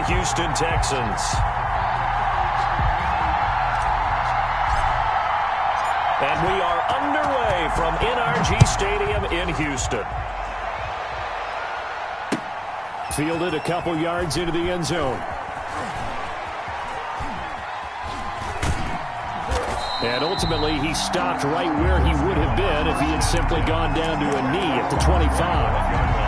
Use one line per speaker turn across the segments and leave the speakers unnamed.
Houston Texans. And we are underway from NRG Stadium in Houston. Fielded a couple yards into the end zone. And ultimately, he stopped right where he would have been if he had simply gone down to a knee at the 25.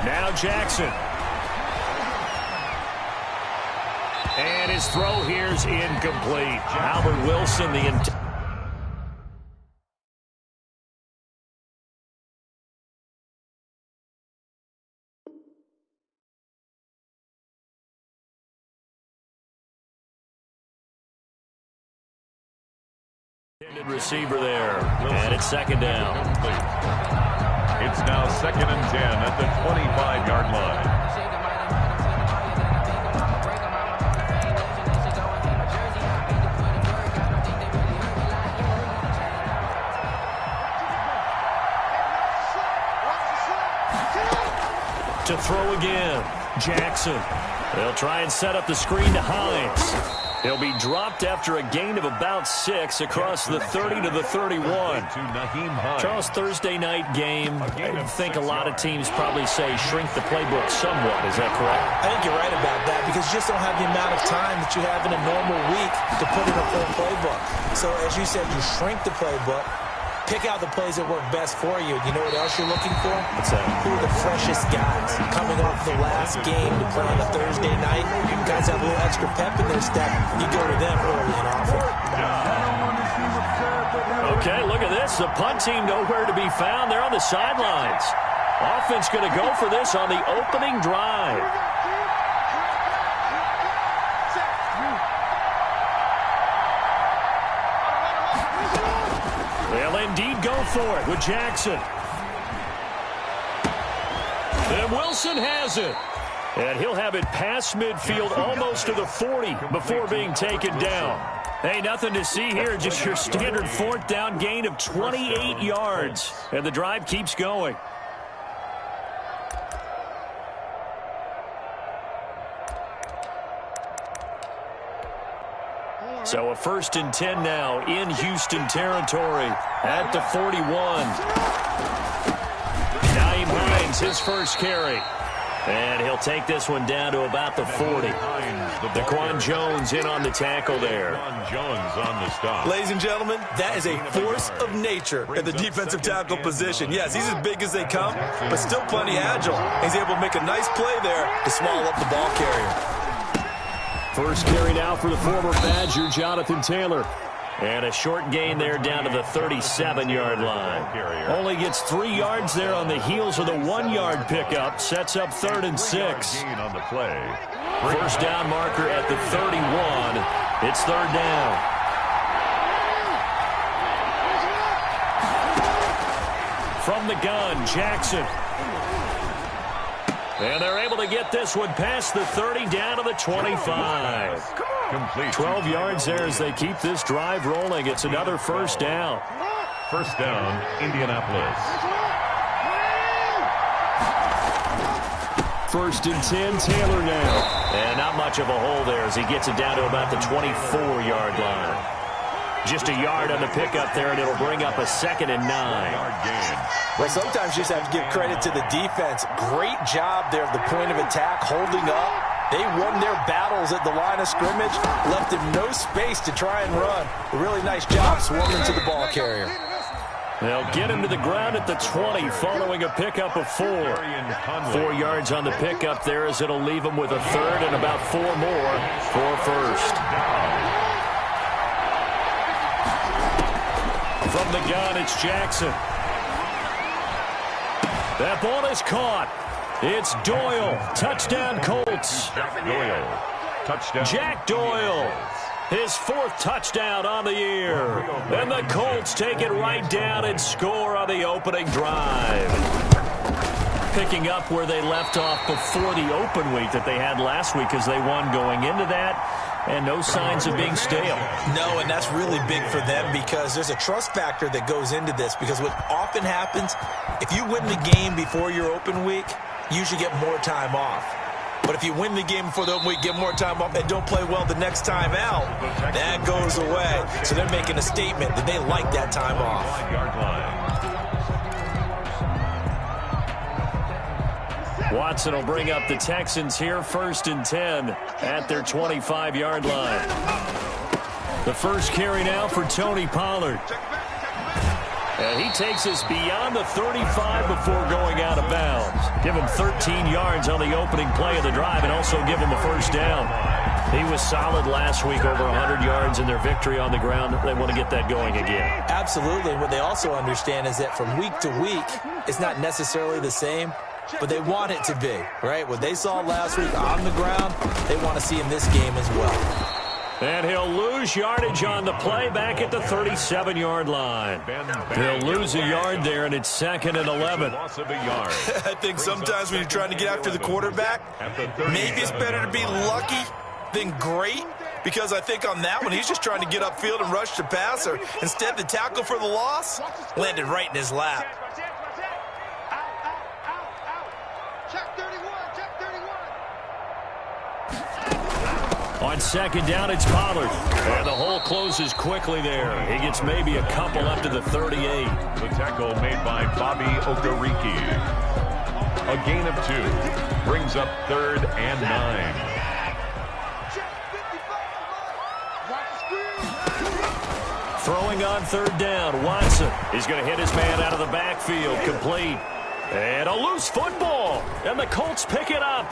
Now Jackson. And his throw here's incomplete. Albert Wilson, the intended receiver there. And it's second down.
It's now 2nd and 10 at the 25-yard line.
To throw again, Jackson. They'll try and set up the screen to Hines. He'll be dropped after a gain of about 6 across the 30 to the 31. Charles, Thursday night game, I think a lot of teams probably say shrink the playbook somewhat. Is that correct?
I think you're right about that because you just don't have the amount of time that you have in a normal week to put in a full playbook. So as you said, you shrink the playbook, pick out the plays that work best for you. You know what else you're looking for?
What's that?
Who are the freshest guys coming off the last game to play on a Thursday night? Guys have a little extra pep in their step. You go to them early and often.
Okay, look at this. The punt team nowhere to be found. They're on the sidelines. Offense going to go for this on the opening drive. They'll indeed go for it with Jackson. And Wilson has it. And he'll have it past midfield almost to the 40 before being taken down. Hey, nothing to see here. Just your standard 4th down gain of 28 yards. And the drive keeps going. So a 1st and 10 now in Houston territory at the 41. Nyheim Hines, his first carry. And he'll take this one down to about the 40. Daquan Jones in on the tackle there.
Jones on the stop.
Ladies and gentlemen, that is a force of nature at the defensive tackle position. Yes, he's as big as they come, but still plenty agile. He's able to make a nice play there to swallow up the ball carrier.
First carry now for the former Badger, Jonathan Taylor. And a short gain there down to the 37-yard line. Only gets 3 yards there on the heels of the 1-yard pickup. Sets up 3rd and 6.
On the play.
First down marker at the 31. It's 3rd down. From the gun, Jackson. And they're able to get this one past the 30 down to the 25.
Complete.
12 yards there as they keep this drive rolling. It's another first down.
First down, Indianapolis.
1st and 10, Taylor now. And not much of a hole there as he gets it down to about the 24-yard line. Just a yard on the pickup there, and it'll bring up a 2nd and 9.
Well, sometimes you just have to give credit to the defense. Great job there at the point of attack, holding up. They won their battles at the line of scrimmage, left him no space to try and run. A really nice job swarming to the ball carrier.
They'll get him to the ground at the 20 following a pickup of 4. 4 yards on the pickup there as it'll leave him with a 3rd and about 4 more for first. From the gun, it's Jackson. That ball is caught. It's Doyle. Touchdown, Colts.
Doyle. Touchdown.
Jack Doyle. His 4th touchdown on the year. And the Colts take it right down and score on the opening drive. Picking up where they left off before the open week that they had last week as they won going into that. And no signs of being stale.
No, and that's really big for them because there's a trust factor that goes into this. Because what often happens, if you win the game before your open week, you usually get more time off. But if you win the game before the open week, get more time off, and don't play well the next time out, that goes away. So they're making a statement that they like that time off.
Watson will bring up the Texans here 1st and 10 at their 25-yard line. The first carry now for Tony Pollard. And he takes us beyond the 35 before going out of bounds. Give him 13 yards on the opening play of the drive and also give him a first down. He was solid last week, over 100 yards in their victory on the ground. They want to get that going again.
Absolutely. What they also understand is that from week to week, it's not necessarily the same, but they want it to be, right? What they saw last week on the ground, they want to see in this game as well.
And he'll lose yardage on the play back at the 37-yard line. He'll lose a yard there, and it's 2nd and 11.
I think sometimes when you're trying to get after the quarterback, maybe it's better to be lucky than great, because I think on that one, he's just trying to get upfield and rush the passer. Instead, the tackle for the loss landed right in his lap.
On 2nd down, it's Pollard. And the hole closes quickly there. He gets maybe a couple up to the 38.
The tackle made by Bobby Okereke. A gain of 2. Brings up 3rd and 9.
Throwing on 3rd down, Watson. He's going to hit his man out of the backfield. Complete. And a loose football. And the Colts pick it up.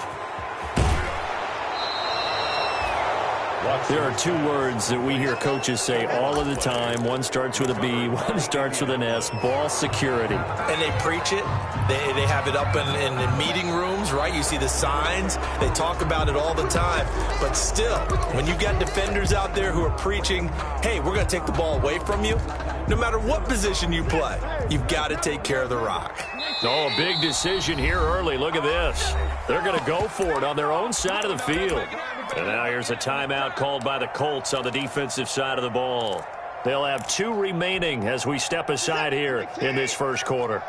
There are 2 words that we hear coaches say all of the time. One starts with a B, one starts with an S, ball security.
And they preach it. They have it up in meeting rooms, right? You see the signs. They talk about it all the time. But still, when you got defenders out there who are preaching, hey, we're going to take the ball away from you, no matter what position you play, you've got to take care of the rock.
Oh, a big decision here early. Look at this. They're going to go for it on their own side of the field. And now here's a timeout called by the Colts on the defensive side of the ball. They'll have 2 remaining as we step aside here in this first quarter.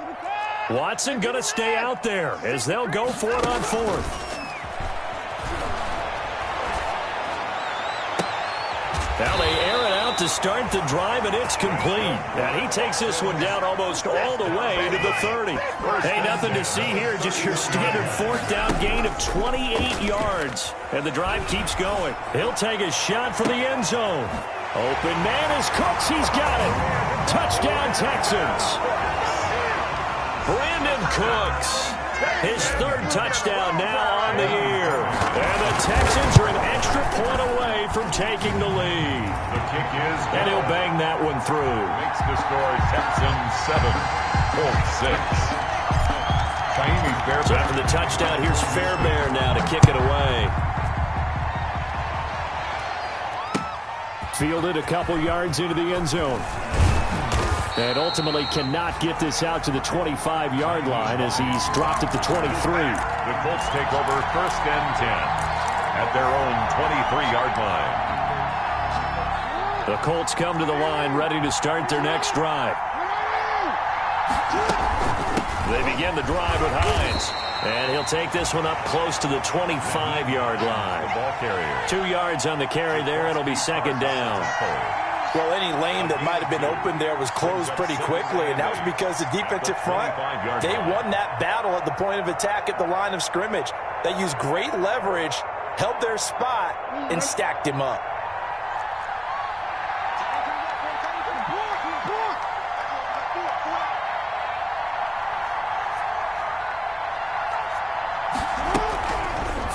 Watson going to stay out there as they'll go for it on 4th. Now they air it out to start the drive, and it's complete. And he takes this one down almost all the way to the 30. Hey, nothing to see here, just your standard 4th down gain of 28 yards. And the drive keeps going. He'll take a shot for the end zone. Open man is Cooks. He's got it. Touchdown, Texans. Brandon Cooks. His 3rd touchdown now on the year. And the Texans are an extra point away from taking the lead.
The kick is good.
And he'll bang that one through.
Makes the score Texans 7, Colts 6.
So after the touchdown, here's Fairbairn now to kick it away. Fielded a couple yards into the end zone. And ultimately cannot get this out to the 25-yard line as he's dropped at the 23.
The Colts take over 1st and 10 at their own 23-yard line.
The Colts come to the line ready to start their next drive. They begin the drive with Hines. And he'll take this one up close to the 25-yard line.
The ball carrier.
2 yards on the carry there. It'll be 2nd down.
Well, any lane that might have been open there was closed pretty quickly, and that was because the defensive front, they won that battle at the point of attack at the line of scrimmage. They used great leverage, held their spot, and stacked him up.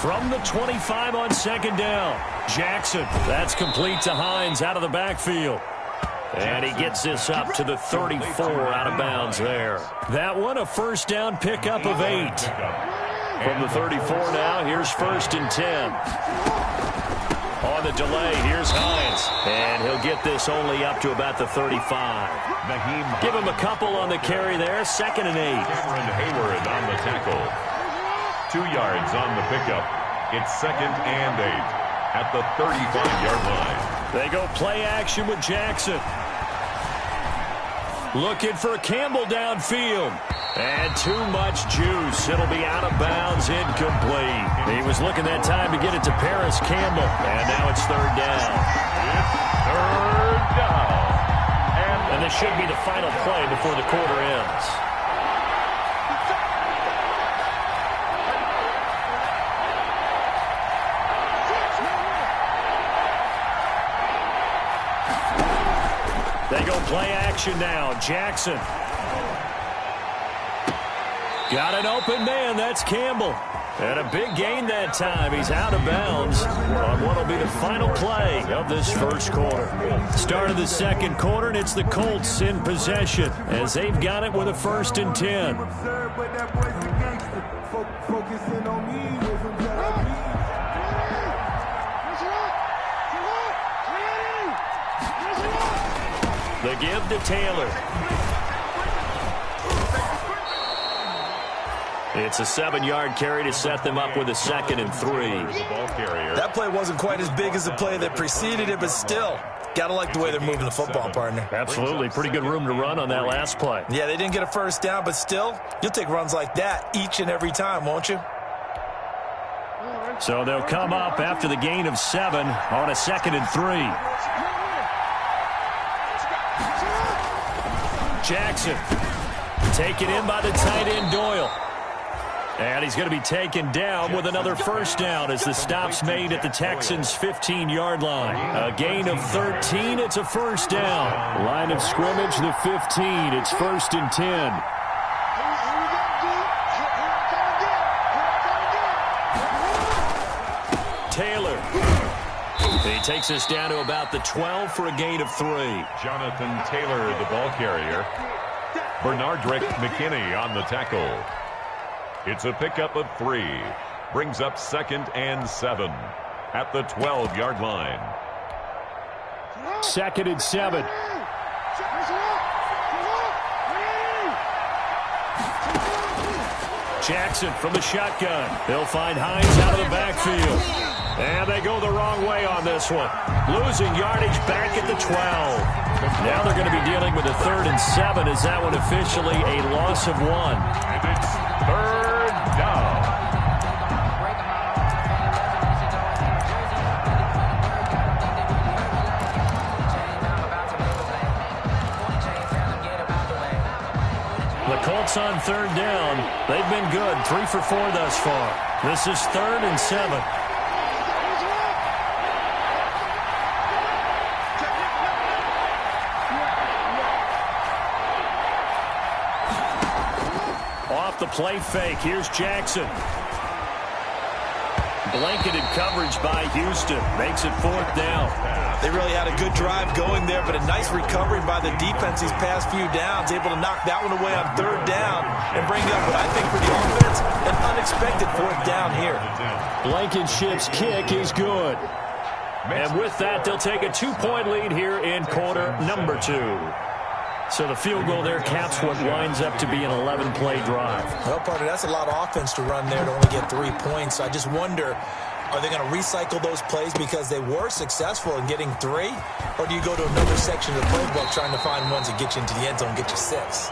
From the 25 on 2nd down, Jackson. That's complete to Hines out of the backfield. And he gets this up to the 34 out of bounds there. That one a 1st down pickup of 8. From the 34 now, here's 1st and 10. On the delay, here's Hines. And he'll get this only up to about the 35. Give him a couple on the carry there. 2nd and 8.
Cameron Hayward on the tackle. 2 yards on the pickup. It's 2nd and 8 at the 35-yard line.
They go play action with Jackson. Looking for Campbell downfield. And too much juice. It'll be out of bounds, incomplete. He was looking that time to get it to Paris Campbell. And now it's 3rd down.
It's 3rd down.
And this should be the final play before the quarter ends. They go play action now. Jackson. Got an open man. That's Campbell. And a big gain that time. He's out of bounds on what will be the final play of this first quarter. Start of the second quarter, and it's the Colts in possession as they've got it with a 1st and 10. The give to Taylor. It's a 7-yard carry to set them up with a 2nd and 3.
That play wasn't quite as big as the play that preceded it, but still, got to like the way they're moving the football, partner.
Absolutely. Pretty good room to run on that last play.
Yeah, they didn't get a 1st down, but still, you'll take runs like that each and every time, won't you?
So they'll come up after the gain of 7 on a 2nd and 3. Jackson taken in by the tight end Doyle. And he's going to be taken down with another 1st down as the stop's made at the Texans' 15-yard line. A gain of 13, it's a 1st down. Line of scrimmage, the 15. It's 1st and 10. Taylor. He takes us down to about the 12 for a gain of 3.
Jonathan Taylor, the ball carrier. Bernardrick McKinney on the tackle. It's a pickup of 3. Brings up 2nd and 7 at the 12-yard line.
2nd and 7. Jackson from the shotgun. They'll find Hines out of the backfield. And they go the wrong way on this one. Losing yardage back at the 12. Now they're going to be dealing with a 3rd and 7. Is that one officially a loss of 1?
And it's 3rd down.
The Colts on 3rd down. They've been good. 3 for 4 thus far. This is 3rd and 7. Off the play fake. Here's Jackson. Blanketed coverage by Houston. Makes it 4th down.
They really had a good drive going there, but a nice recovery by the defense these past few downs. Able to knock that one away on 3rd down and bring up what I think for the offense, an unexpected 4th down here.
Blankenship's kick is good. And with that, they'll take a 2-point lead here in quarter number 2. So the field goal there caps what winds up to be an 11-play drive.
Well, partner, that's a lot of offense to run there to only get 3 points. So I just wonder, are they going to recycle those plays because they were successful in getting 3? Or do you go to another section of the playbook trying to find ones that get you into the end zone, get you 6?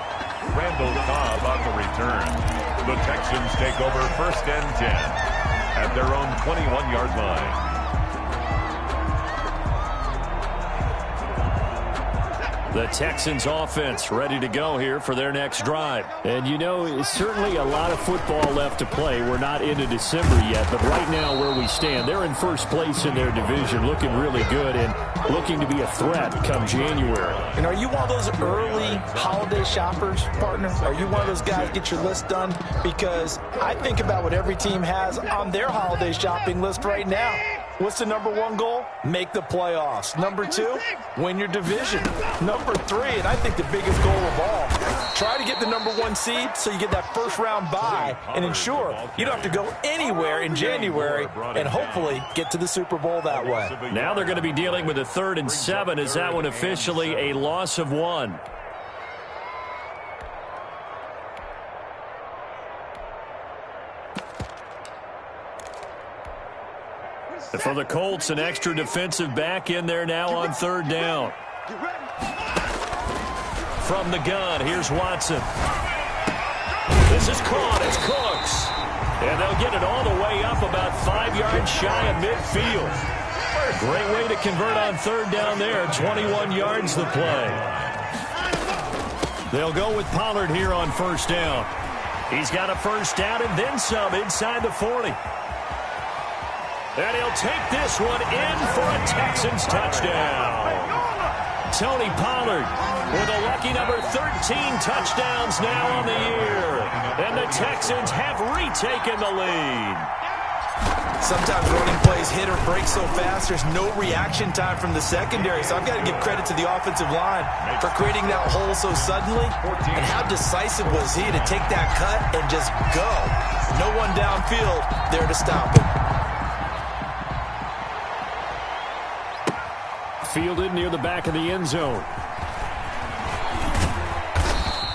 Randall Cobb on the return. The Texans take over 1st and 10 at their own 21-yard line.
The Texans offense ready to go here for their next drive. And you know, certainly a lot of football left to play. We're not into December yet, but right now where we stand, they're in 1st place in their division, looking really good and looking to be a threat come January.
And are you one of those early holiday shoppers, partner? Are you one of those guys get your list done? Because I think about what every team has on their holiday shopping list right now. What's the number one goal? Make the playoffs. Number 2, win your division. Number 3, and I think the biggest goal of all, try to get the number 1 seed so you get that first round bye and ensure you don't have to go anywhere in January and hopefully get to the Super Bowl that way.
Now they're going to be dealing with a 3rd and 7. Is that one officially a loss of 1? For the Colts, an extra defensive back in there now on 3rd down. From the gun, here's Watson. This is caught. It's Cooks. And they'll get it all the way up about 5 yards shy of midfield. Great way to convert on 3rd down there. 21 yards the play. They'll go with Pollard here on 1st down. He's got a 1st down and then some inside the 40. And he'll take this one in for a Texans touchdown. Tony Pollard with a lucky number 13 touchdowns now on the year. And the Texans have retaken the lead.
Sometimes running plays hit or break so fast, there's no reaction time from the secondary. So I've got to give credit to the offensive line for creating that hole so suddenly. And how decisive was he to take that cut and just go? No one downfield there to stop him.
Fielded near the back of the end zone.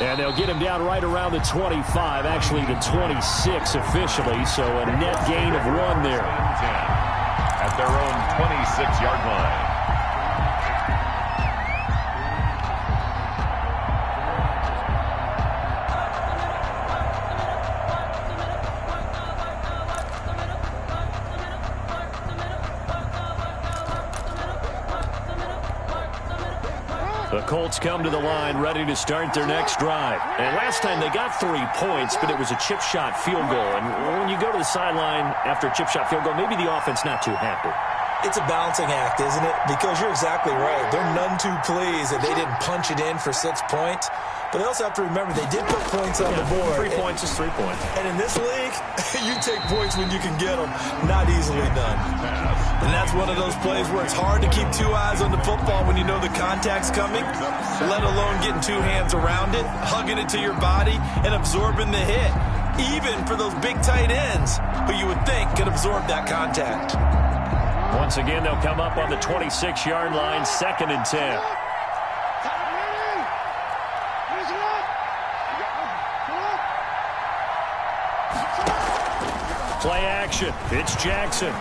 And they'll get him down right around the 25, actually the 26 officially, so a net gain of 1 there.
At their own 26-yard line.
The Colts come to the line ready to start their next drive. And last time they got 3 points, but it was a chip shot field goal. And when you go to the sideline after a chip shot field goal, maybe the offense not too happy.
It's a balancing act, isn't it? Because you're exactly right. They're none too pleased that they didn't punch it in for 6 points. But they also have to remember they did put points on the board.
3 points is 3 points.
And in this league, you take points when you can get them. Not easily done. And that's one of those plays where it's hard to keep 2 eyes on the football when you know the contact's coming, let alone getting 2 hands around it, hugging it to your body, and absorbing the hit. Even for those big tight ends who you would think could absorb that contact.
Once again, they'll come up on the 26-yard line, 2nd and 10. Play action. It's Jackson.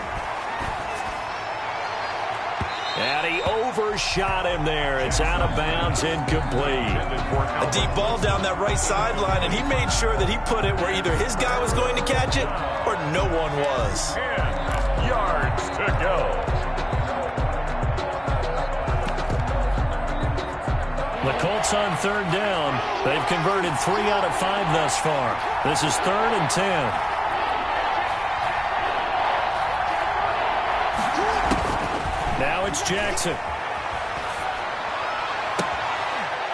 And he overshot him there. It's out of bounds, incomplete.
A deep ball down that right sideline, and he made sure that he put it where either his guy was going to catch it or no one was.
10 yards to go.
The Colts on 3rd down. They've converted 3 out of 5 thus far. This is 3rd and 10. Now it's Jackson.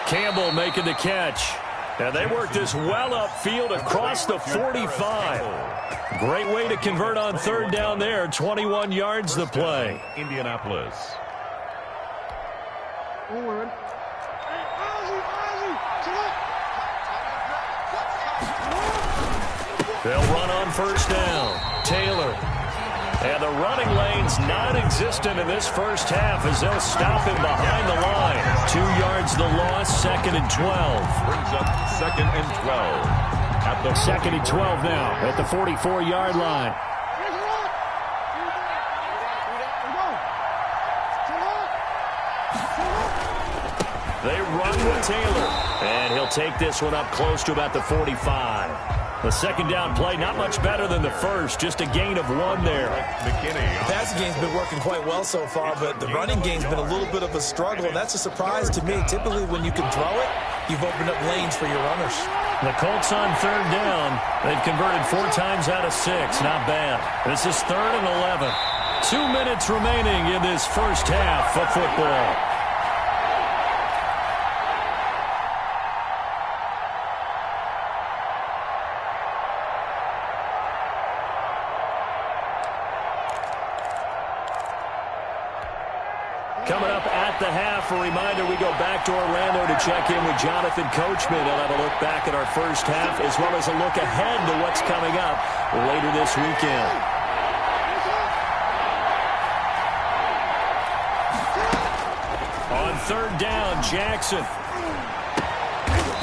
Campbell making the catch. And they work this well upfield across the 45. Great way to convert on 3rd down there. 21 yards the play.
Indianapolis.
They'll run on 1st down. Taylor. And the running lane's non-existent in this first half as they'll stop him behind the line. 2 yards the loss, 2nd and 12.
Brings up 2nd and 12. At the
2nd and 12 now at the 44-yard line. They run with Taylor. And he'll take this one up close to about the 45. The 2nd down play, not much better than the first. Just a gain of 1 there.
The passing game's been working quite well so far, but the running game's been a little bit of a struggle, and that's a surprise to me. Typically, when you can throw it, you've opened up lanes for your runners.
The Colts on 3rd down. They've converted 4 times out of 6. Not bad. This is 3rd and 11. 2 minutes remaining in this first half of football. Coming up at the half, a reminder, we go back to Orlando to check in with Jonathan Coachman. He'll have a look back at our first half as well as a look ahead to what's coming up later this weekend. On third down, Jackson.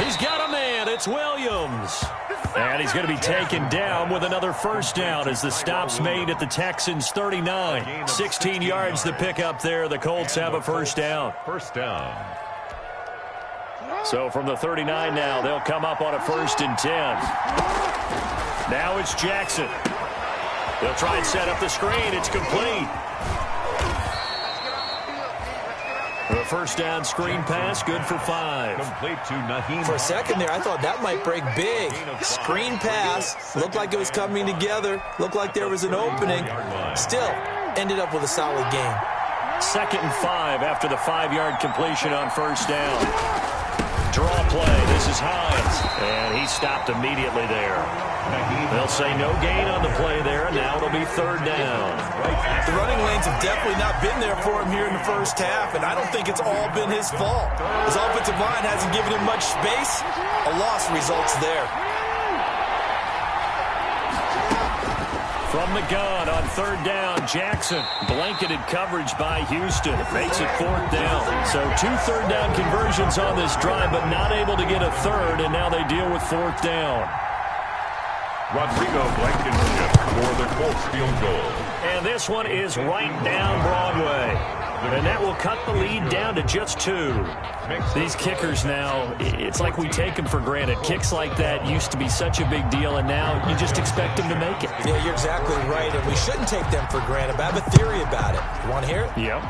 He's got a man. It's Williams. And he's going to be taken down with another first down as the stop's made at the Texans' 39. 16 yards to pick up there. The Colts have a first down.
First down.
So from the 39 now, they'll come up on a 1st and 10. Now it's Jackson. They'll try and set up the screen. It's complete. The first down screen pass, good for 5.
Complete to Naheem.
For a second there, I thought that might break big. Screen pass. Looked like it was coming together. Looked like there was an opening. Still, ended up with a solid game.
2nd and 5 after the 5-yard completion on first down. Draw play. This is Hines. And he stopped immediately there. They'll say no gain on the play there, and now it'll be 3rd down.
The running lanes have definitely not been there for him here in the first half, and I don't think it's all been his fault. His offensive line hasn't given him much space. A loss results there.
From the gun on 3rd down, Jackson. Blanketed coverage by Houston. Makes it 4th down. So 2 third-down conversions on this drive, but not able to get a third, and now they deal with 4th down.
Rodrigo Blankenship for the Colts field goal.
And this one is right down Broadway. And that will cut the lead down to just 2. These kickers now, it's like we take them for granted. Kicks like that used to be such a big deal, and now you just expect them to make it.
Yeah, you're exactly right, and we shouldn't take them for granted. But I have a theory about it. You want to hear it?
Yep.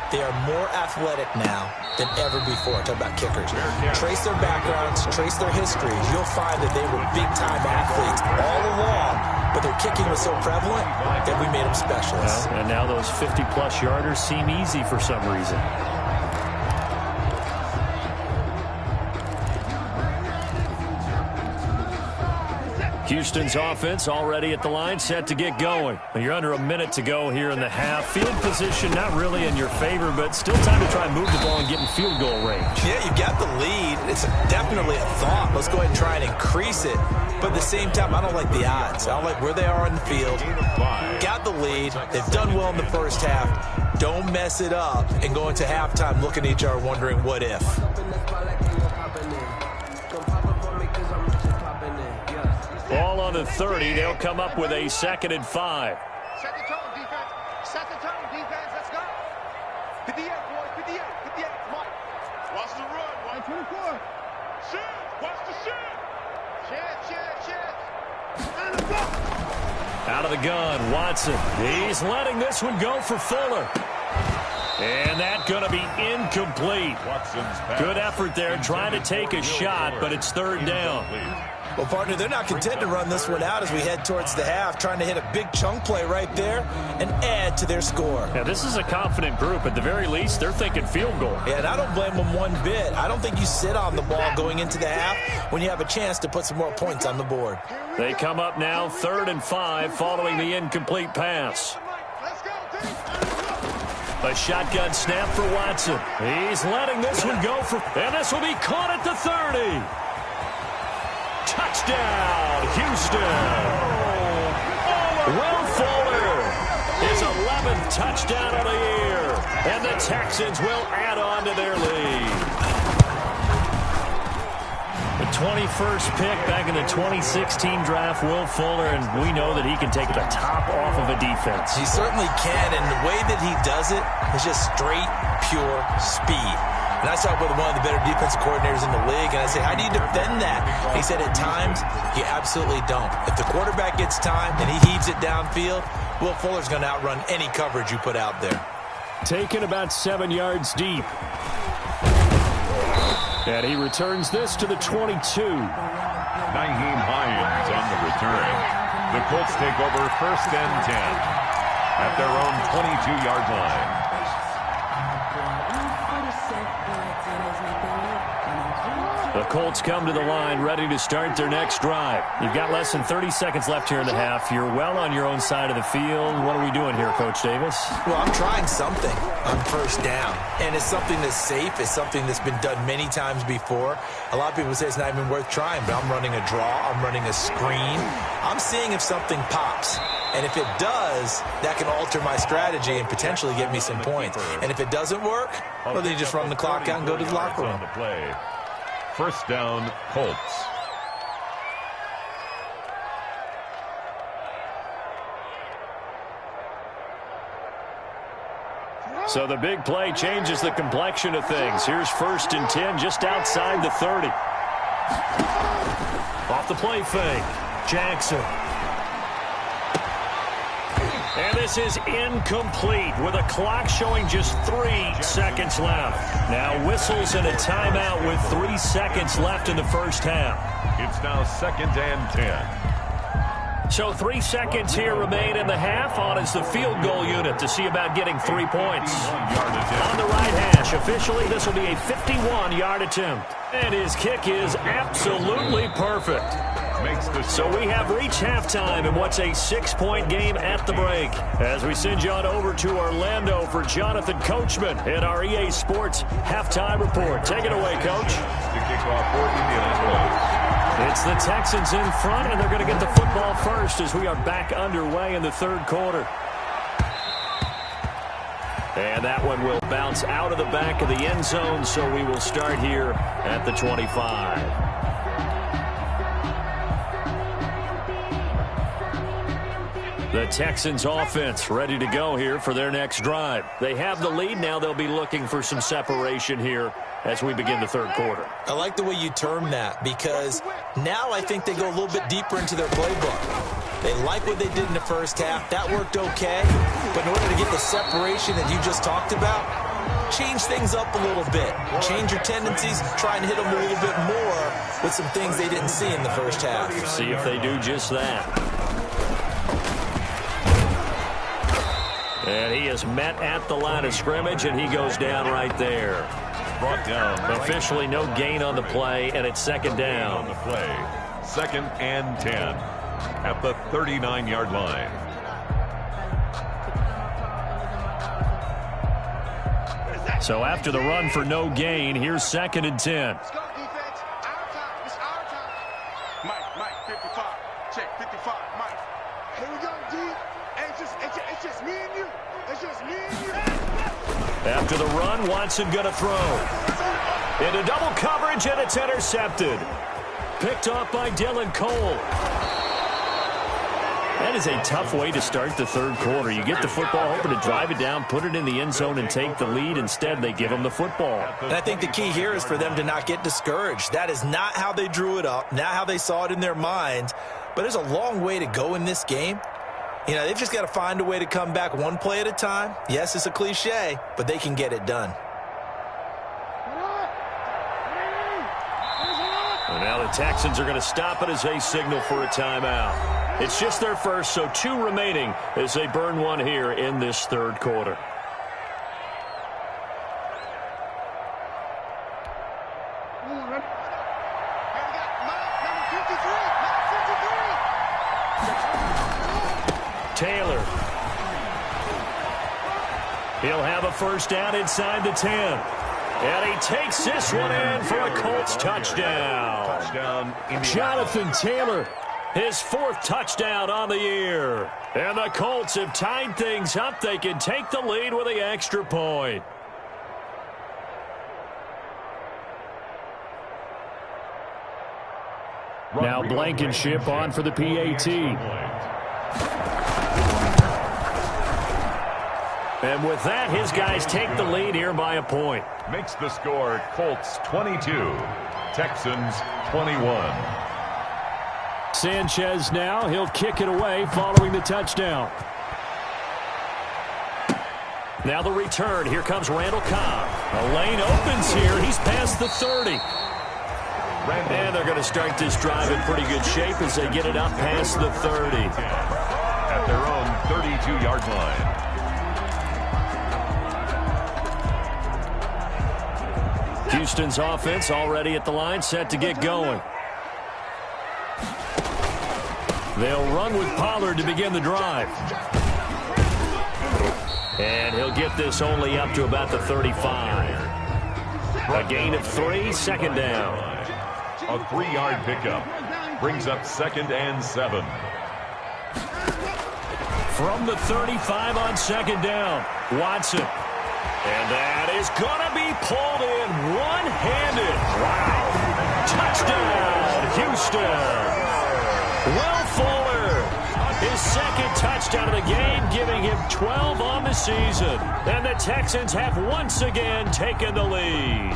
They are more athletic now than ever before. Talk about kickers. Trace their backgrounds, trace their histories. You'll find that they were big-time athletes all along, but their kicking was so prevalent that we made them specialists.
Well, and now those 50-plus yarders seem easy for some reason. Houston's offense already at the line, set to get going. You're under a minute to go here in the half. Field position not really in your favor, but still time to try and move the ball and get in field goal range.
Yeah, you got the lead. It's definitely a thought. Let's go ahead and try and increase it. But at the same time, I don't like the odds. I don't like where they are in the field. Got the lead. They've done well in the first half. Don't mess it up and go into halftime looking at each other wondering what if.
Ball on the 30. They'll come up with a 2nd and 5.
Set the tone, defense. Set the tone, defense. Let's go. 58, boys. 58. 58. Mike. Watch the run. 124. Shit. Watch the shit. Shit.
Out of the gun, Watson. He's letting this one go for Fuller. And that's going to be incomplete. Good effort there, trying to take a shot, but it's 3rd down.
Well, partner, they're not content to run this one out as we head towards the half, trying to hit a big chunk play right there and add to their score.
Yeah, this is a confident group. At the very least, they're thinking field goal.
Yeah, and I don't blame them one bit. I don't think you sit on the ball going into the half when you have a chance to put some more points on the board.
They come up now 3rd and 5 following the incomplete pass. A shotgun snap for Watson. He's letting this one go for, and this will be caught at the 30. Touchdown, Houston. Will Fuller, his 11th touchdown of the year, and the Texans will add on to their lead. The 21st pick back in the 2016 draft, Will Fuller, and we know that he can take the top off of a defense.
He certainly can, and the way that he does it is just straight, pure speed. And I talked with one of the better defensive coordinators in the league, and I said, how do you defend that? He said, at times, you absolutely don't. If the quarterback gets time and he heaves it downfield, Will Fuller's going to outrun any coverage you put out there.
Taken about 7 yards deep. And he returns this to the 22.
Naheem Hines on the return. The Colts take over 1st and 10 at their own 22-yard line.
The Colts come to the line ready to start their next drive. You've got less than 30 seconds left here in the half. You're well on your own side of the field. What are we doing here, Coach Davis?
Well, I'm trying something on first down, and it's something that's safe. It's something that's been done many times before. A lot of people say it's not even worth trying, but I'm running a draw. I'm running a screen. I'm seeing if something pops. And if it does, that can alter my strategy and potentially get me some points. And if it doesn't work, well, then you just run the clock out and go to the locker room.
First down, Colts.
So the big play changes the complexion of things. Here's 1st and 10 just outside the 30. Off the play fake. Jackson. And this is incomplete with a clock showing just 3 seconds left. Now whistles and a timeout with 3 seconds left in the first half.
It's now 2nd and 10.
So 3 seconds here remain in the half. On is the field goal unit to see about getting 3 points. On the right hash, officially this will be a 51-yard attempt. And his kick is absolutely perfect. So we have reached halftime in what's a 6-point game at the break. As we send you on over to Orlando for Jonathan Coachman in our EA Sports Halftime Report. Take it away, Coach.
The kickoff for Indianapolis.
It's the Texans in front, and they're going to get the football first as we are back underway in the third quarter. And that one will bounce out of the back of the end zone, so we will start here at the 25. The Texans offense ready to go here for their next drive. They have the lead. Now they'll be looking for some separation here as we begin the third quarter.
I like the way you term that because now I think they go a little bit deeper into their playbook. They like what they did in the first half. That worked okay. But in order to get the separation that you just talked about, change things up a little bit. Change your tendencies. Try and hit them a little bit more with some things they didn't see in the first half.
See if they do just that. And he is met at the line of scrimmage, and he goes down right there.
Brought down.
Officially no gain on the play, and it's 2nd down.
On the play. 2nd and 10 at the 39-yard line.
So after the run for no gain, here's 2nd and 10.
Let's go, defense. Our time. It's our time. Mike, 55. Check, 55. Mike. Here we go, D. It's just me and you. It's just me and you.
After the run, Watson going to throw. Into double coverage, and it's intercepted. Picked off by Dylan Cole. That is a tough way to start the third quarter. You get the football, hoping to drive it down, put it in the end zone, and take the lead. Instead, they give them the football.
And I think the key here is for them to not get discouraged. That is not how they drew it up, not how they saw it in their minds. But there's a long way to go in this game. You know, they've just got to find a way to come back one play at a time. Yes, it's a cliche, but they can get it done.
And now the Texans are going to stop it as they signal for a timeout. It's just their first, so 2 remaining as they burn one here in this third quarter. Taylor. He'll have a first down inside the 10. And he takes this one in for a Colts touchdown. Jonathan Taylor, his 4th touchdown on the year. And the Colts have tied things up. They can take the lead with the extra point. Now Blankenship on for the PAT. And with that, his guys take the lead here by a point.
Makes the score Colts 22, Texans 21.
Sanchez now, he'll kick it away following the touchdown. Now the return. Here comes Randall Cobb. A lane opens here. He's past the 30. And they're going to start this drive in pretty good shape as they get it up past the 30.
At their own 32-yard line.
Houston's offense already at the line, set to get going. They'll run with Pollard to begin the drive. And he'll get this only up to about the 35. A gain of 3, second down.
A 3-yard pickup brings up 2nd and 7.
From the 35 on 2nd down, Watson. And that is going to be pulled in one-handed. Wow. Touchdown, Houston. Will Fuller, his 2nd touchdown of the game, giving him 12 on the season. And the Texans have once again taken the lead.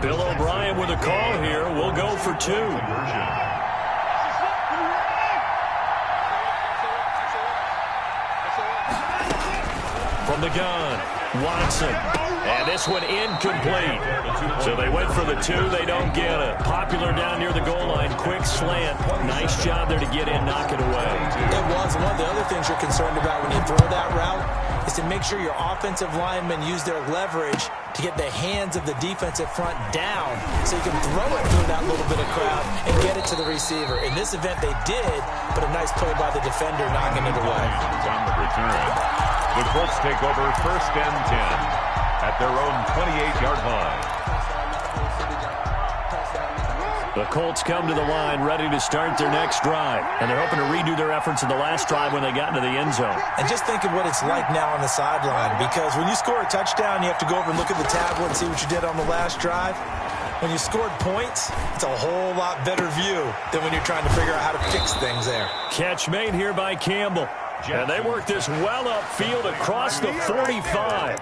Bill O'Brien with a call here. We'll go for 2. From the gun, Watson. And this one incomplete. So they went for the 2. They don't get it. Popular down near the goal line. Quick slant. Nice job there to get in, knock it away.
It was. One of the other things you're concerned about when you throw that route is to make sure your offensive linemen use their leverage to get the hands of the defensive front down so you can throw it through that little bit of crowd and get it to the receiver. In this event, they did, but a nice play by the defender knocking it away.
On the return, the Colts take over 1st and 10 at their own 28-yard line.
The Colts come to the line ready to start their next drive. And they're hoping to redo their efforts in the last drive when they got into the end zone.
And just think of what it's like now on the sideline, because when you score a touchdown, you have to go over and look at the tablet and see what you did on the last drive. When you scored points, it's a whole lot better view than when you're trying to figure out how to fix things there.
Catch made here by Campbell. And they work this well upfield across the 45.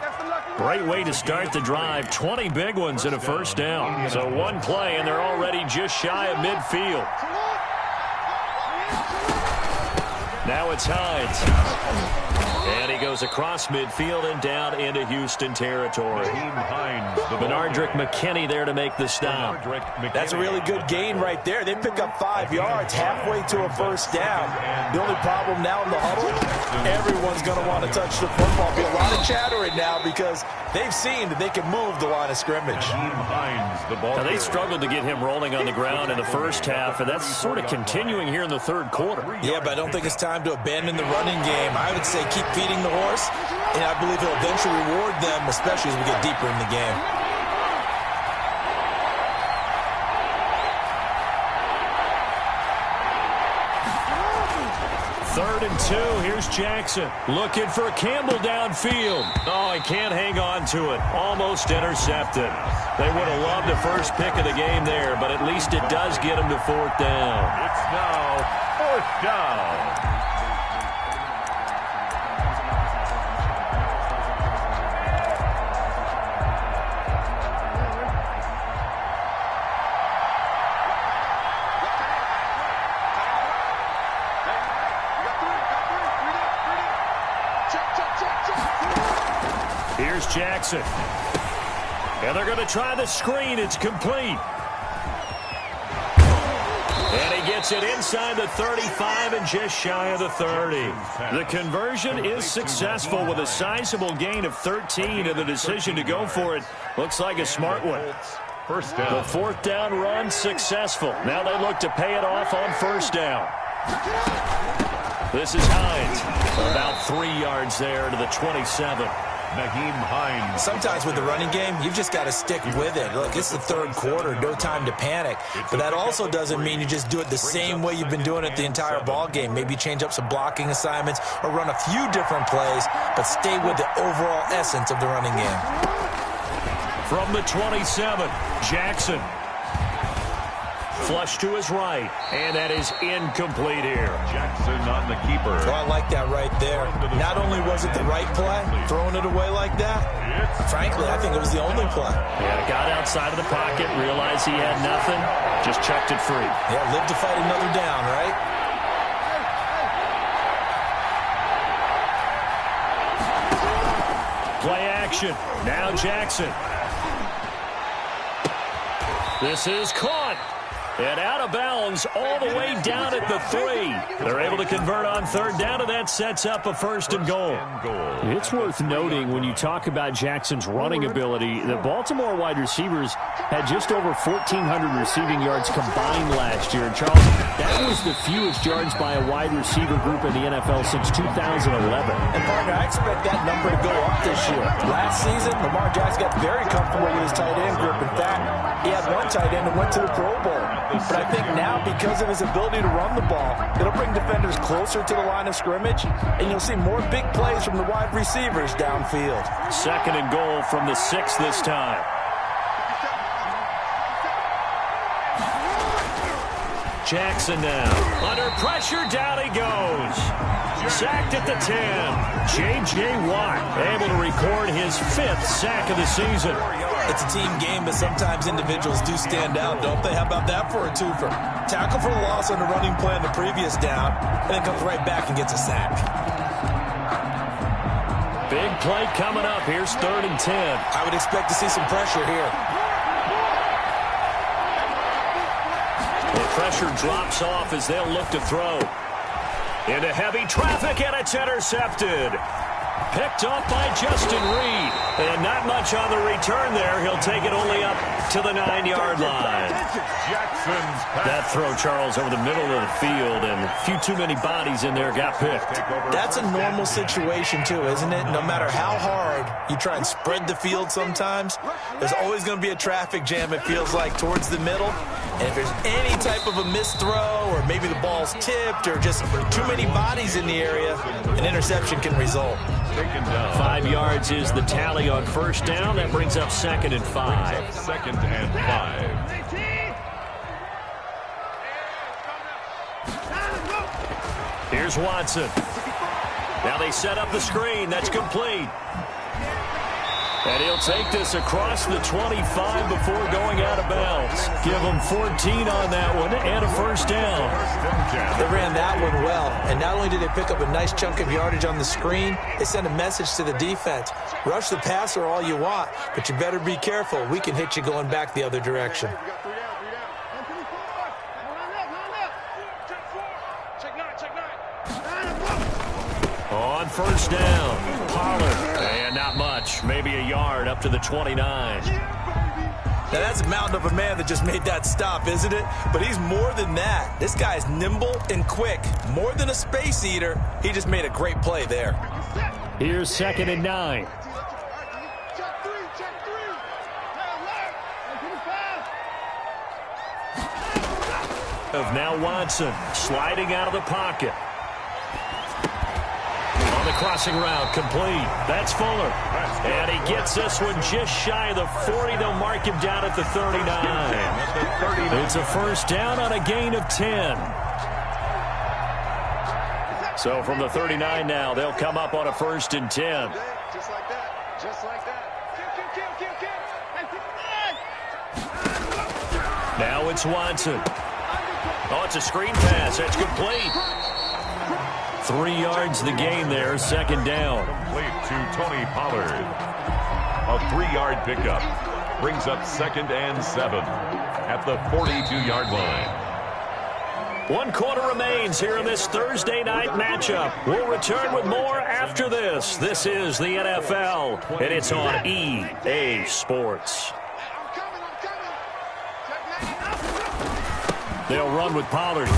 Great way to start the drive. 20 big ones and a first down. So one play, and they're already just shy of midfield. Now it's Hines. And he goes across midfield and down into Houston territory. Bernardrick McKinney there to make the stop.
That's a really good gain right there. They pick up 5 yards halfway to a first down. The only problem now in the huddle, everyone's going to want to touch the football. Be a lot of chattering now because they've seen that they can move the line of scrimmage.
Now they struggled to get him rolling on the ground in the first half, and that's sort of continuing here in the third quarter.
Yeah, but I don't think it's time to abandon the running game. I would say keep feeding the horse, and I believe he'll eventually reward them, especially as we get deeper in the game.
Third and 2. Here's Jackson looking for Campbell downfield. Oh, he can't hang on to it. Almost intercepted. They would have loved the first pick of the game there, but at least it does get him to 4th down.
It's now 4th down.
Here's Jackson. And they're going to try the screen. It's complete. And he gets it inside the 35 and just shy of the 30. The conversion is successful with a sizable gain of 13, and the decision to go for it looks like a smart one.
First down.
The 4th down run successful. Now they look to pay it off on first down. This is Hines. About 3 yards there to the 27.
Nyheim Hines.
Sometimes with the running game, you've just got to stick with it. Look, it's the third quarter, no time to panic. But that also doesn't mean you just do it the same way you've been doing it the entire ball game. Maybe change up some blocking assignments or run a few different plays, but stay with the overall essence of the running game.
From the 27, Jackson. Flush to his right, and that is incomplete here.
Jackson on the keeper.
Oh, I like that right there. Not only was it the right play, throwing it away like that, frankly, I think it was the only play.
Yeah, got outside of the pocket, realized he had nothing, just chucked it free.
Yeah, live to fight another down, right?
Play action. Now Jackson. This is caught. And out of bounds all the way down at the 3. They're able to convert on third down, and that sets up a first and goal. It's worth noting when you talk about Jackson's running ability, the Baltimore wide receivers had just over 1,400 receiving yards combined last year. And Charles, that was the fewest yards by a wide receiver group in the NFL since 2011.
And, partner, I expect that number to go up this year. Last season, Lamar Jackson got very comfortable with his tight end group. In fact, he had one tight end and went to the Pro Bowl. But I think now, because of his ability to run the ball, it'll bring defenders closer to the line of scrimmage, and you'll see more big plays from the wide receivers downfield.
Second and goal from the 6 this time. Jackson now. Under pressure, down he goes. Sacked at the 10. J.J. Watt able to record his 5th sack of the season.
It's a team game, but sometimes individuals do stand out, don't they? How about that for a twofer? Tackle for loss on the running play on the previous down, and then comes right back and gets a sack.
Big play coming up. Here's 3rd and 10.
I would expect to see some pressure here.
The pressure drops off as they'll look to throw. Into heavy traffic, and it's intercepted. Picked off by Justin Reed. And not much on the return there. He'll take it only up to the 9-yard line. That throw, Charles, over the middle of the field, and a few too many bodies in there got picked.
That's a normal situation, too, isn't it? No matter how hard you try and spread the field sometimes, there's always going to be a traffic jam, it feels like, towards the middle. And if there's any type of a missed throw, or maybe the ball's tipped, or just too many bodies in the area, an interception can result.
5 yards is the tally on first down. That brings up 2nd and 5.
2nd and 5.
Here's Watson. Now they set up the screen. That's complete. And he'll take this across the 25 before going out of bounds. Give him 14 on that one and a first down.
They ran that one well, and not only did they pick up a nice chunk of yardage on the screen, they sent a message to the defense. Rush the passer all you want, but you better be careful. We can hit you going back the other direction.
On first down, Pollard, and not much, maybe a yard up to the 29.
Now that's a mountain of a man that just made that stop, isn't it? But he's more than that. This guy's nimble and quick. More than a space eater, he just made a great play there.
Here's 2nd and 9. Of now Watson sliding out of the pocket. On the crossing route, complete. That's Fuller. And he gets this one just shy of the 40. They'll mark him down at the 39. It's a first down on a gain of 10. So from the 39 now, they'll come up on a 1st and 10.
Just like that. Just like that.
Now it's Watson. Oh, it's a screen pass. That's complete. 3 yards the gain there, 2nd down.
Complete to Tony Pollard. A 3-yard pickup brings up 2nd and 7 at the 42-yard line.
1 quarter remains here in this Thursday night matchup. We'll return with more after this. This is the NFL, and it's on EA Sports. They'll run with Pollard.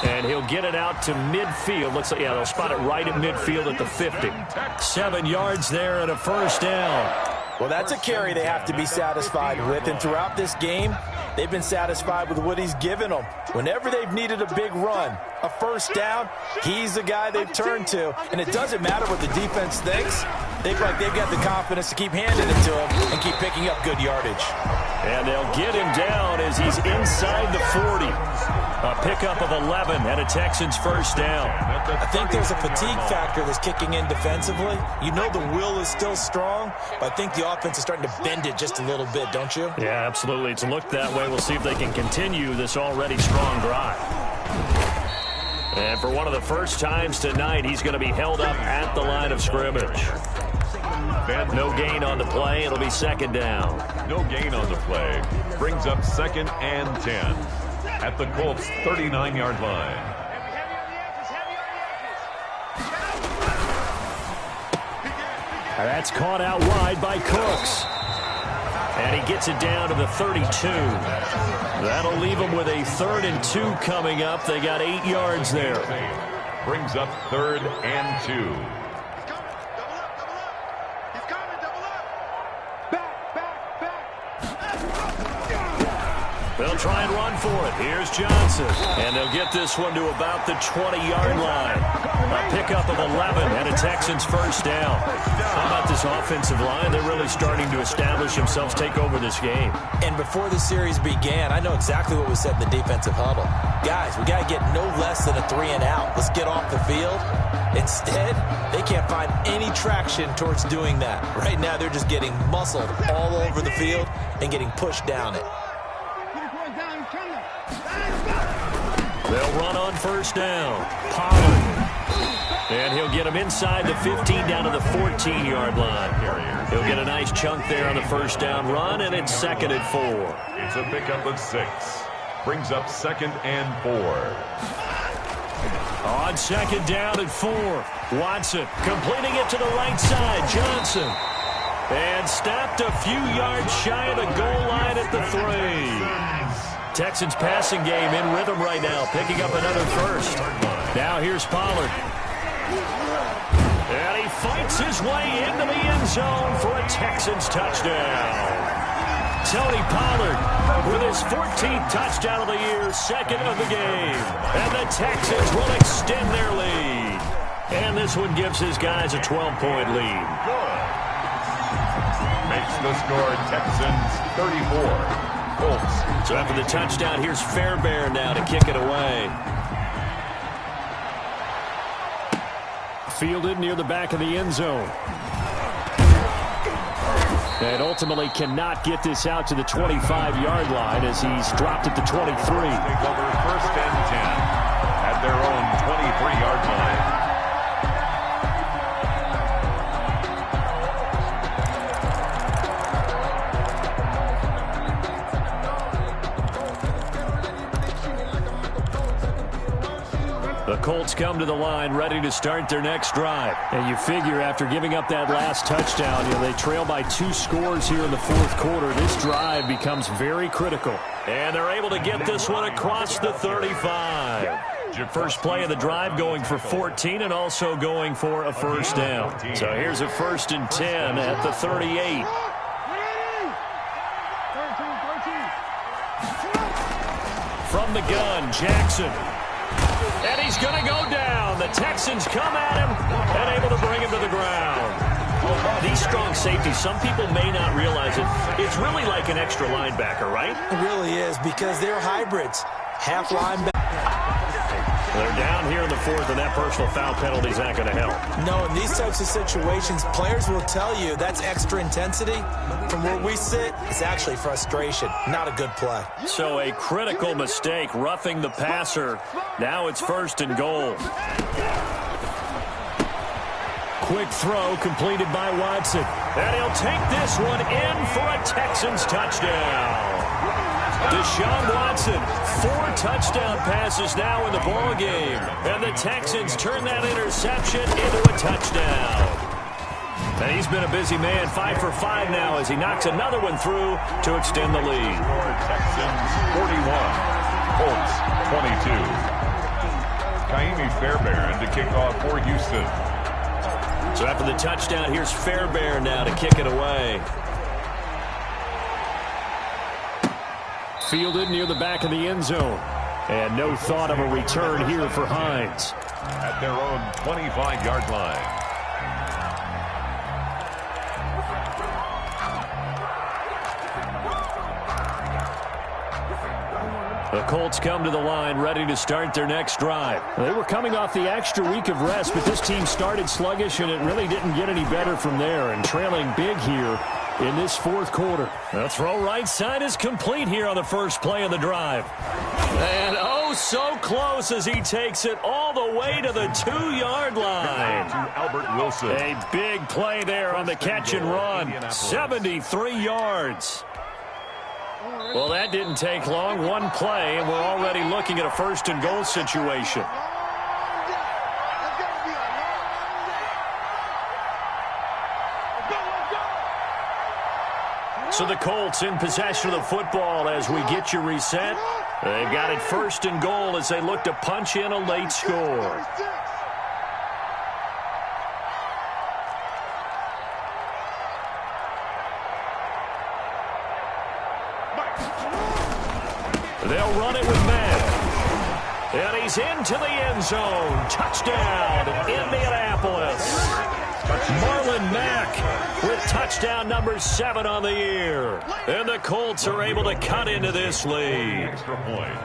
And he'll get it out to midfield. Looks like, yeah, they'll spot it right at midfield at the 50. 7 yards there and a first down.
Well, that's a carry they have to be satisfied with. And throughout this game, they've been satisfied with what he's given them. Whenever they've needed a big run, a first down, he's the guy they've turned to. And it doesn't matter what the defense thinks. They feel like they've got the confidence to keep handing it to him and keep picking up good yardage.
And they'll get him down as he's inside the 40. A pickup of 11 and a Texans first down.
I think there's a fatigue factor that's kicking in defensively. You know the will is still strong, but I think the offense is starting to bend it just a little bit, don't you?
Yeah, absolutely. It's looked that way. We'll see if they can continue this already strong drive. And for one of the first times tonight, he's going to be held up at the line of scrimmage.
defense.
No gain on the play. It'll be second down.
No gain on the play. Brings up 2nd and 10 at the Colts' 39-yard line.
That's caught out wide by Cooks. And he gets it down to the 32. That'll leave him with a 3rd and 2 coming up. They got 8 yards there.
Brings up 3rd and 2.
They'll try and run for it. Here's Johnson. And they'll get this one to about the 20-yard line. A pickup of 11 and a Texans first down. How about this offensive line? They're really starting to establish themselves, take over this game.
And before the series began, I know exactly what was said in the defensive huddle. Guys, we got to get no less than a 3-and-out. Let's get off the field. Instead, they can't find any traction towards doing that. Right now, they're just getting muscled all over the field and getting pushed down it.
They'll run on first down. Pollard. And he'll get him inside the 15 down to the 14-yard line. He'll get a nice chunk there on the first down run, and it's 2nd and 4.
It's a pickup of 6. Brings up 2nd and 4.
On 2nd down and 4. Watson completing it to the right side. Johnson. And stopped a few yards shy of the goal line at the 3. Texans passing game in rhythm right now, picking up another first. Now here's Pollard. And he fights his way into the end zone for a Texans touchdown. Tony Pollard with his 14th touchdown of the year, 2nd of the game. And the Texans will extend their lead. And this one gives his guys a 12-point lead.
Makes the score Texans 34. Colts.
So after the touchdown, here's Fairbairn now to kick it away. Fielded near the back of the end zone. And ultimately cannot get this out to the 25-yard line as he's dropped at the 23.
Take over 1st and 10 at their own 23-yard line.
The Colts come to the line ready to start their next drive. And you figure after giving up that last touchdown, they trail by 2 scores here in the 4th quarter. This drive becomes very critical. And they're able to get this one across the 35. First play of the drive going for 14 and also going for a first down. So here's a 1st and 10 at the 38. From the gun, Jackson. And he's going to go down. The Texans come at him and able to bring him to the ground. These strong safeties, some people may not realize it. It's really like an extra linebacker, right?
It really is because they're hybrids. Half linebacker.
They're down here in the 4th, and that personal foul penalty is not going to help.
No, in these types of situations, players will tell you that's extra intensity. From where we sit, it's actually frustration. Not a good play.
So a critical mistake, roughing the passer. Now it's 1st and goal. Quick throw completed by Watson. And he'll take this one in for a Texans touchdown. Deshaun Watson, 4 touchdown passes now in the ballgame. And the Texans turn that interception into a touchdown. And he's been a busy man, 5 for 5 now as he knocks another one through to extend the lead.
Texans 41, Colts 22. Kaimi Fairbairn to kick off for Houston.
So after the touchdown, here's Fairbairn now to kick it away. Fielded near the back of the end zone. And no thought of a return here for Hines.
At their own 25-yard line.
The Colts come to the line ready to start their next drive. They were coming off the extra week of rest, but this team started sluggish, and it really didn't get any better from there, and trailing big here in this 4th quarter. The throw right side is complete here on the first play of the drive. And, oh, Oh, so close as he takes it all the way to the 2-yard line.
To Albert Wilson.
A big play there on the catch and run. 73 yards. Well, that didn't take long. One play, and we're already looking at a 1st and goal situation. So the Colts in possession of the football as we get you reset. They've got it 1st and goal as they look to punch in a late score. They'll run it with Mack. And he's into the end zone. Touchdown, Indianapolis. Marlon Mack with touchdown number 7 on the year. And the Colts are able to cut into this lead.
Extra point.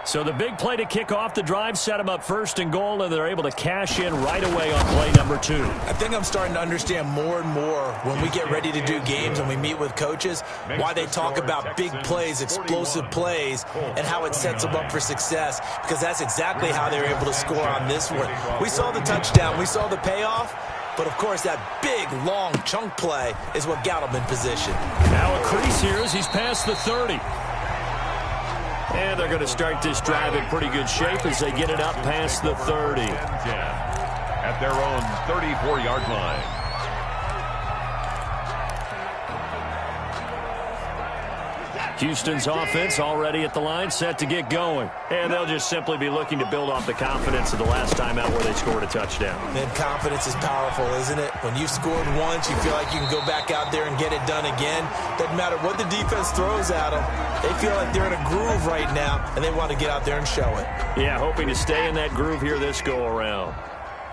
So the big play to kick off the drive set them up 1st and goal, and they're able to cash in right away on play number 2.
I think I'm starting to understand more and more when we get ready to do games and we meet with coaches why they talk about big plays, explosive plays, and how it sets them up for success, because that's exactly how they were able to score on this one. We saw the touchdown. We saw the payoff. But, of course, that big, long chunk play is what got him in position.
Now a crease here as he's past the 30. And they're going to start this drive in pretty good shape as they get it up past the 30.
10 at their own 34-yard line.
Houston's offense already at the line, set to get going. And they'll just simply be looking to build off the confidence of the last time out where they scored a touchdown.
Man, confidence is powerful, isn't it? When you've scored once, you feel like you can go back out there and get it done again. Doesn't matter what the defense throws at them. They feel like they're in a groove right now, and they want to get out there and show it.
Yeah, hoping to stay in that groove here this go-around.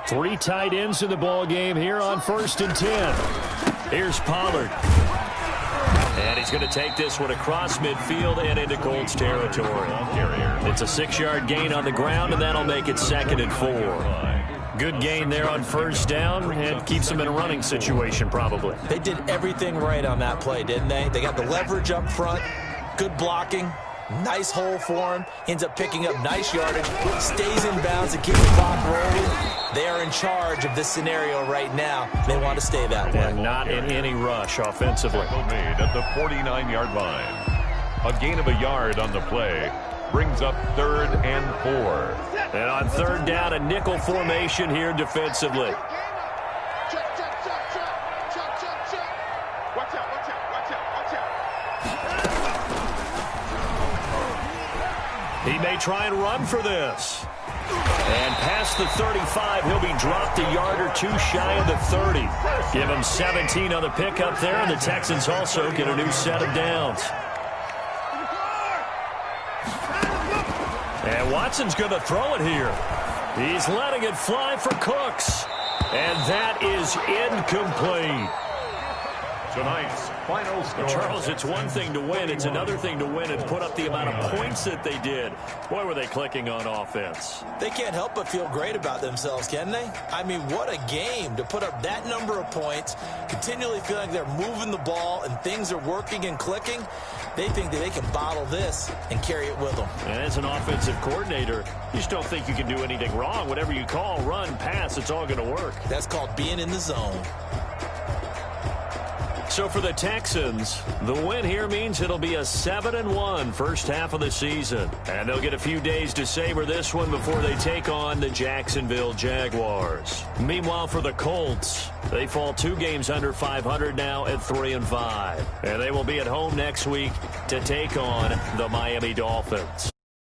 3 tight ends in the ball game here on 1st and 10. Here's Pollard. And he's going to take this one across midfield and into Colts territory. It's a 6-yard gain on the ground, and that'll make it 2nd and 4. Good gain there on 1st down, and keeps them in a running situation probably.
They did everything right on that play, didn't they? They got the leverage up front, good blocking, nice hole for him, ends up picking up nice yardage, stays in bounds and keeps the clock rolling. They are in charge of this scenario right now. They want to stay that way.
And not in any rush offensively.
Made at the 49-yard line. A gain of a yard on the play brings up 3rd and 4.
And on 3rd down, a nickel formation here defensively. He may try and run for this. And past the 35, he'll be dropped a yard or 2 shy of the 30. Give him 17 on the pickup there, and the Texans also get a new set of downs. And Watson's going to throw it here. He's letting it fly for Cooks. And that is incomplete.
Tonight's final score.
Charles, it's one thing to win. It's another thing to win and put up the amount of points that they did. Boy, were they clicking on offense.
They can't help but feel great about themselves, can they? I mean, what a game to put up that number of points, continually feeling they're moving the ball and things are working and clicking. They think that they can bottle this and carry it with them.
And as an offensive coordinator, you just don't think you can do anything wrong. Whatever you call, run, pass, it's all going to work.
That's called being in the zone.
So for the Texans, the win here means it'll be a 7-1 first half of the season. And they'll get a few days to savor this one before they take on the Jacksonville Jaguars. Meanwhile, for the Colts, they fall 2 games under 500 now at 3-5. And they will be at home next week to take on the Miami Dolphins.